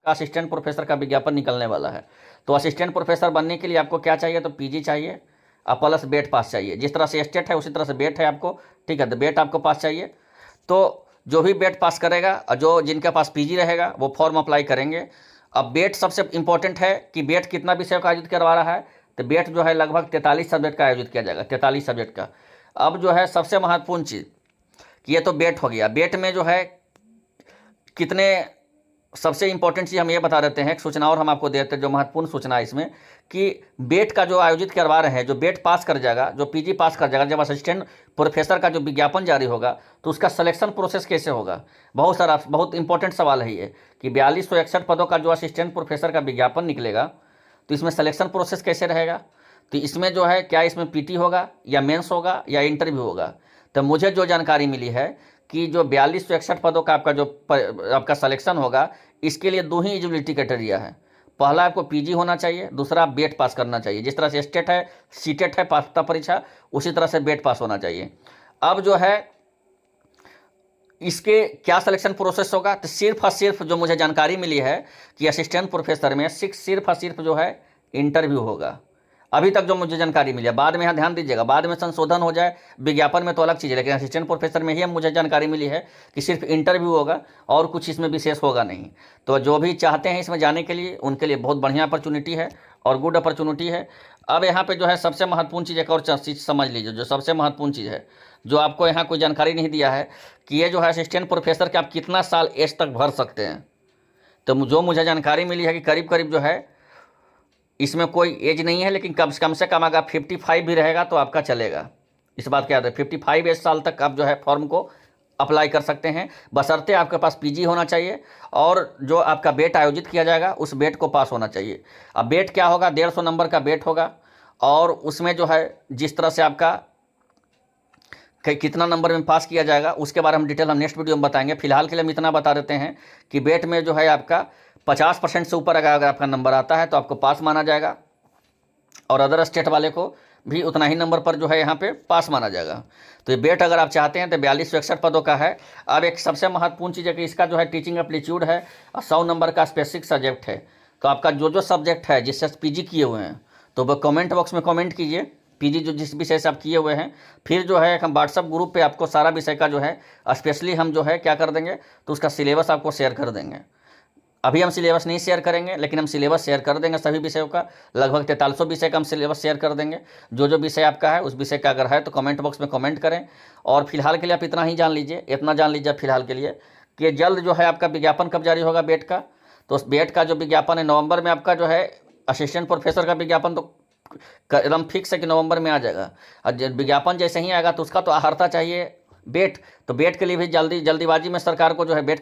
Assistant professor का विज्ञापन निकलने वाला है। तो असिस्टेंट प्रोफेसर बनने के लिए आपको क्या चाहिए, तो पीजी चाहिए और प्लस बेट पास चाहिए। जिस तरह से स्टेट है उसी तरह से बेट है आपको, ठीक है। तो बेट आपको पास चाहिए। तो जो भी बेट पास करेगा और जो जिनके पास पीजी रहेगा वो फॉर्म अप्लाई करेंगे। अब बेट सबसे इंपॉर्टेंट है कि बेट कितना विषय का आयोजित करवा रहा है, तो बेट जो है लगभग 43 सब्जेक्ट का आयोजित किया जाएगा, 43 सब्जेक्ट का। अब जो है सबसे महत्वपूर्ण चीज़ कि ये तो बेट हो गया। बेट में जो है कितने, सबसे इंपॉर्टेंट चीज़ हम ये बता देते हैं, एक सूचना और हम आपको देते हैं जो महत्वपूर्ण सूचना है इसमें, कि बेट का जो आयोजित करवा रहे हैं, जो बेट पास कर जाएगा, जो पीजी पास कर जाएगा, जब असिस्टेंट प्रोफेसर का जो विज्ञापन जारी होगा तो उसका सिलेक्शन प्रोसेस कैसे होगा। बहुत इंपॉर्टेंट सवाल है ये कि 4261 पदों का जो असिस्टेंट प्रोफेसर का विज्ञापन निकलेगा तो इसमें सिलेक्शन प्रोसेस कैसे रहेगा। तो इसमें जो है क्या इसमें पीटी होगा या मेंस होगा या इंटरव्यू होगा। तो मुझे जो जानकारी मिली है कि जो 4261 पदों का आपका सिलेक्शन होगा, इसके लिए 2 ही एलिजिबिलिटी क्राइटेरिया है। पहला आपको पीजी होना चाहिए, दूसरा बेट पास करना चाहिए। जिस तरह से स्टेट है, सीटेट है पात्रता परीक्षा, उसी तरह से बेट पास होना चाहिए। अब जो है इसके क्या सिलेक्शन प्रोसेस होगा, तो सिर्फ और सिर्फ जो मुझे जानकारी मिली है कि असिस्टेंट प्रोफेसर में सिर्फ और सिर्फ जो है इंटरव्यू होगा। अभी तक जो मुझे जानकारी मिली है, बाद में यहाँ ध्यान दीजिएगा, बाद में संशोधन हो जाए विज्ञापन में तो अलग चीज़ है, लेकिन असिस्टेंट प्रोफेसर में ही मुझे जानकारी मिली है कि सिर्फ इंटरव्यू होगा और कुछ इसमें विशेष होगा नहीं। तो जो भी चाहते हैं इसमें जाने के लिए, उनके लिए बहुत बढ़िया अपॉर्चुनिटी है और गुड अपॉर्चुनिटी है। अब यहाँ पे जो है सबसे महत्वपूर्ण चीज़, एक और चीज़ समझ लीजिए, जो सबसे महत्वपूर्ण चीज़ है, जो आपको यहाँ कोई जानकारी नहीं दिया है कि ये जो है असिस्टेंट प्रोफेसर के आप कितना साल एज तक भर सकते हैं। तो जो मुझे जानकारी मिली है कि करीब करीब जो है इसमें कोई एज नहीं है, लेकिन कम से कम अगर 55 भी रहेगा तो आपका चलेगा। इस बात क्या है, 55 एज साल तक आप जो है फॉर्म को अप्लाई कर सकते हैं, बशर्ते आपके पास पीजी होना चाहिए और जो आपका बेट आयोजित किया जाएगा उस बेट को पास होना चाहिए। अब बेट क्या होगा, 150 नंबर का बेट होगा और उसमें जो है जिस तरह से आपका कितना नंबर में पास किया जाएगा उसके बारे में डिटेल हम नेक्स्ट वीडियो में बताएंगे। फिलहाल के लिए हम इतना बता देते हैं कि बेट में जो है आपका 50% से ऊपर अगर आपका नंबर आता है तो आपको पास माना जाएगा और अदर स्टेट वाले को भी उतना ही नंबर पर जो है यहाँ पे पास माना जाएगा। तो ये बेट अगर आप चाहते हैं तो 4261 पदों का है। अब एक सबसे महत्वपूर्ण चीज़ है कि इसका जो है टीचिंग एप्टीट्यूड है और 100 नंबर का स्पेसिफिक सब्जेक्ट है। तो आपका जो सब्जेक्ट है जिससे पीजी किए हुए हैं तो वो कमेंट बॉक्स में कमेंट कीजिए, पीजी जो जिस विषय से आप किए हुए हैं। फिर जो है हम व्हाट्सअप ग्रुप पे आपको सारा विषय का जो है स्पेशली हम जो है क्या कर देंगे, तो उसका सिलेबस आपको शेयर कर देंगे। अभी हम सिलेबस नहीं शेयर करेंगे, लेकिन हम सिलेबस शेयर कर देंगे सभी विषयों का, लगभग 4300 विषय का हम सिलेबस शेयर कर देंगे। जो विषय आपका है उस विषय का अगर है तो कमेंट बॉक्स में कमेंट करें। और फिलहाल के लिए आप इतना जान लीजिए फिलहाल के लिए कि जल्द जो है आपका विज्ञापन कब जारी होगा बेट का। तो उस बेट का जो विज्ञापन है नवंबर में आपका जो है असिस्टेंट प्रोफेसर का विज्ञापन तो एकदम फिक्स है कि नवंबर में आ जाएगा। और विज्ञापन जैसे ही आएगा तो उसका तो आहर्ता चाहिए बेट। तो बेट के लिए भी जल्दीबाजी में सरकार को जो है बेट